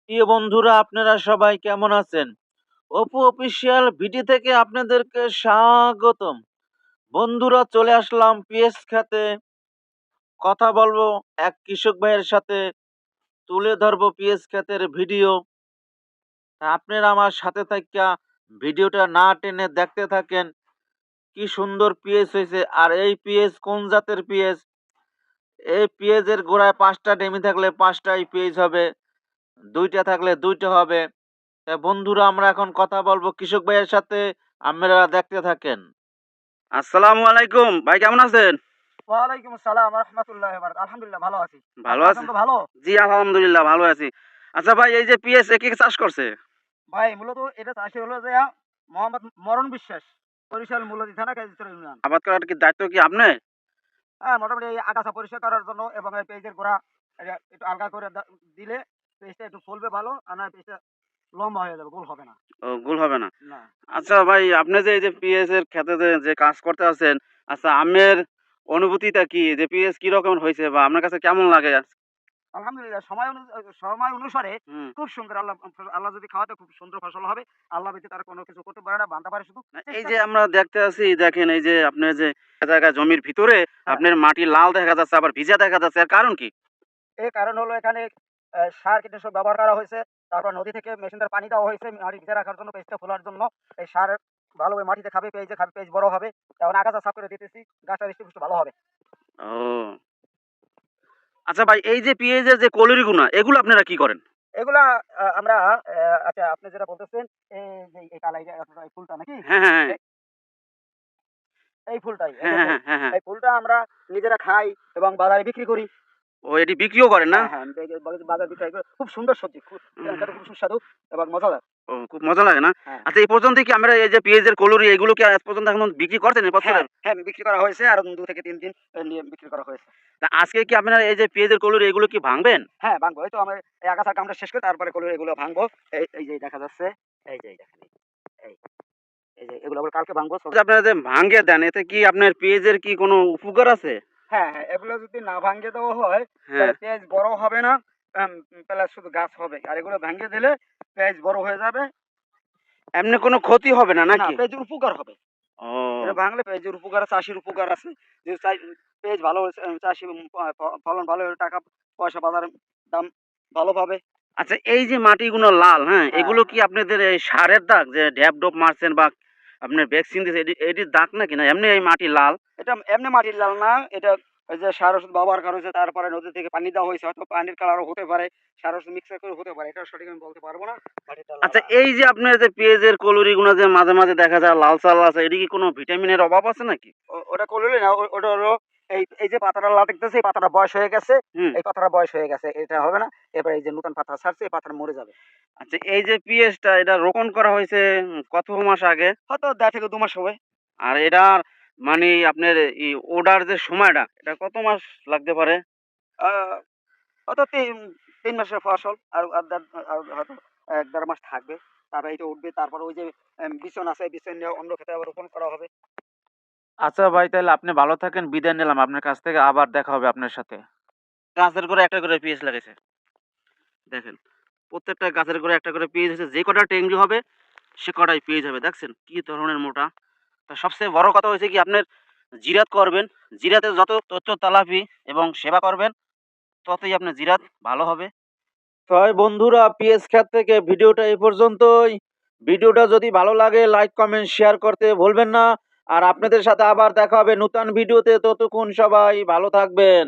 প্রিয় বন্ধুরা, আপনারা সবাই কেমন আছেন? অপু অফিসিয়াল ভিডি থেকে আপনাদেরকে স্বাগতম। বন্ধুরা, চলে আসলাম পিএস খাতে। কথা বলবো এক কৃষক ভাইয়ের সাথে, তুলে ধরবো পিএস খাতের ভিডিও। আপনারা আমার সাথে থাইকা ভিডিওটা না টেনে দেখতে থাকেন। কি সুন্দর পিএস হয়েছে। আর এই পিএস কোন জাতের পিএস? এই পিএসের গোড়ায় 5টা ডেমি থাকলে 5টাই পিএস হবে, 2টা থাকলে 2টা হবে। বন্ধুরা, আমরা এখন কথা বলবো কৃষক ভাইয়ের সাথে, আপনারা দেখতে থাকেন। আসসালামু আলাইকুম ভাই, কেমন আছেন? ওয়ালাইকুম আসসালাম রাহমাতুল্লাহি ওয়া বারাকাতুহু। আলহামদুলিল্লাহ ভালো আছি। ভালো আপনি আছেন? আছেন তো ভালো? জি আলহামদুলিল্লাহ ভালো আছি। আচ্ছা ভাই, এই যে পিএস কি চাষ করছে? ভাই মূলত এটা চাষি হলো যে মোহাম্মদ মরণ বিশ্বাস, বরিশাল মূলদী থানা কাজীচর ইউনিয়ন। আবাদ করার কি দায়িত্ব কি আপনি? হ্যাঁ, মোটামুটি এই আগাছা পরিষ্কার করার জন্য এবং এই পেঁয়াজের গোড়া একটু আলগা করে দিলে পেঁয়াজটা একটু ফলবে ভালো, আর না পেঁয়াজটা লম্বা হয়ে যাবে, গোল হবে না। ও, ভুল হবে না। না। আচ্ছা ভাই, আপনি যে এই যে পিএস এর ক্ষেতে যে কাজ করতে আছেন, আচ্ছা আমের অনুভূতিটা কি, যে পিএস কি রকম হয়েছে বা আপনার কাছে কেমন লাগে? আলহামদুলিল্লাহ সময় অনুসারে হুম। খুব সুন্দর। আল্লাহ আল্লাহ যদি খাওয়াতে খুব সুন্দর ফসল হবে। আল্লাহ ব্যতীত আর কোনো কিছু করতে পারে না, বান্দা পারে শুধু না, এই চেষ্টা যে করতে। আমরা দেখতে আছি, দেখেন এই যে আপনার যে জায়গা জমির ভিতরে হ্যাঁ। আপনার মাটি লাল দেখা যাচ্ছে, আবার ভিজা দেখা যাচ্ছে, এর কারণ কি? এর কারণ হলো এখানে সার কীটনাশক ব্যবহার করা হয়েছে। তারপর নদী থেকে মেশিন দ্বারা পানি দেওয়া হয়েছে মাটি ভিজে রাখার জন্য, পেঁয়াজটা ফোলার জন্য। এই সার ভালোভাবে মাটিতে খাবে, পেঁয়াজে খাবে, পেঁয়াজ বড় হবে। এখন আগাছা সাফ করে দিতেছি, গাছটা হৃষ্টপুষ্ট ভালো হবে। ও, আচ্ছা ভাই, এই যে পেঁয়াজের যে কলিরিগুনা, এগুলো আপনারা কি করেন? এগুলা আমরা আচ্ছা, আপনি যেটা বলতেছেন এই যে এই কালাই এই ফুলটা নাকি? হ্যাঁ, হ্যাঁ, হ্যাঁ। এ এই ফুলটাই, এই হ্যাঁ, যে হ্যাঁ, ফুল। হ্যাঁ, হ্যাঁ, হ্যাঁ। এই ফুলটা আমরা নিজেরা খাই এবং বাজারে বিক্রি করি। ও, এটি বিক্রিও করেন না? হ্যাঁ, হ্যাঁ, বাজারে বিক্রি করি। খুব সুন্দর সবজি। উম, খেতে খুব সুস্বাদু এবং মজাদার। ও, খুব মজা লাগে না? হ্যাঁ। আচ্ছা, এই পর্যন্ত কি আমরা এই যে পেঁয়াজের কলুরি এগুলো কি আজ পর্যন্ত এখন বিক্রি করছেন এই বছরে? হ্যাঁ, হ্যাঁ, বিক্রি করা হয়েছে। আরো ২ থেকে ৩ দিন নিয়ে বিক্রি করা হয়েছে। তা আজকে কি আপনারা এই যে পেঁয়াজের কলুরি এগুলো কি ভাঙবেন? হ্যাঁ, ভাঙবো। এই তো আমার এই আগাছার কামটা শেষ করে তারপরে এগুলো ভাঙবো। এই যে দেখা যাচ্ছে, এই যে দেখেন, এই, এই যে এগুলো আবার কালকে ভাঙবো। যে আপনারা যে ভাঙ্গে দেন, এতে কি আপনার পেঁয়াজের কি কোনো উপকার আছে? হ্যাঁ, হ্যাঁ, এগুলো যদি না ভাঙিয়ে দেওয়া হয় হ্যাঁ। তাহলে পেঁয়াজ বড় হবে না। প্লাস শুধু গাছ হবে। আর এগুলো ভেঙে দিলে পেঁয়াজ বড় হয়ে যাবে। এমনি কোনো ক্ষতি হবে না না, নাকি? পেঁয়াজের উপকার হবে। এটা ও, ভাঙলে পেঁয়াজের উপকার আছে, চাষির উপকার আছে। যে পেঁয়াজ ভালো হয়েছে, চাষি ফলন ভালো হলে টাকা পয়সা বাজারে দাম ভালো পাবে। আচ্ছা, এই যে মাটিগুলো লাল, হ্যাঁ, হ্যাঁ, এগুলো কি আপনাদের এই সারের দাগ, যে ড্যাপ ডোপ মারছেন বা আপনার ভ্যাকসিন দিয়েছে, এটির দাগ নাকি, না এমনি এই মাটি লাল? এটা এমনি মাটির লাল না। এটা ওই যে সার ওষুধ ব্যবহার করা হয়েছে, তারপরে নদী থেকে পানি দেওয়া হয়েছে। হয়তো পানির কালারও হতে পারে, সার ওষুধ মিক্সার করে হতে পারে। এটা সঠিক আমি বলতে পারবো না। মাটিটা লাল। আচ্ছা, এই যে আপনার যে পেঁয়াজের কলুরিগুলো যে মাঝে মাঝে দেখা যায় লাল চাল আছে, এটি কি কোনো ভিটামিনের অভাব আছে নাকি? ওটা করলে না, ওটা হলো এই যে পাতাটা লাল দেখতেছি, এই পাতাটা বয়স হয়ে গেছে। হুম। এই পাতাটা বয়স হয়ে গেছে, এটা হবে না। এবার এই যে নতুন পাতা ছাড়ছে, এই পাতাটা মরে যাবে। আচ্ছা, এই যে পেঁয়াজটা এটা রোপণ করা হয়েছে কত মাস আগে? হয়তো ১.৫ থেকে ২ মাস হবে। আর এটার মানে আপনার এই ওডার যে সময়টা, এটা কত মাস লাগতে পারে? আহ, হয়তো ৩ মাসের ফসল। আর হয়তো ১-১.৫ মাস থাকবে। তারপরে এটা উঠবে। তারপর ওই যে বিচন আছে, এই বিচন নিয়ে অন্য ক্ষেত্রে আবার রোপণ করা হবে। আচ্ছা ভাই, তাহলে আপনি ভালো থাকেন, বিদায় নিলাম আপনার কাছ থেকে, আবার দেখা হবে আপনার সাথে। গাছের গোড়ায় একটা করে পিএস লাগাইছে, দেখেন, প্রত্যেকটা গাছের গোড়ায় একটা করে পিএস হয়েছে। যে কটা টেঙ্গি হবে সে কটাই পেয়ে যাবে, দেখছেন কি ধরনের মোটা। তা সবচেয়ে বড় কথা হয়েছে কি, আপনার জিরাত করবেন, জিরাতে যত তথ্য তালাপি এবং সেবা করবেন, ততই আপনার জিরাত ভালো হবে। তাই বন্ধুরা, পিএস খ্যাত থেকে ভিডিওটা এই পর্যন্তই। ভিডিওটা যদি ভালো লাগে লাইক কমেন্ট শেয়ার করতে ভুলবেন না। আর আপনাদের সাথে আবার দেখা হবে নতুন ভিডিওতে, ততক্ষণ সবাই ভালো থাকবেন।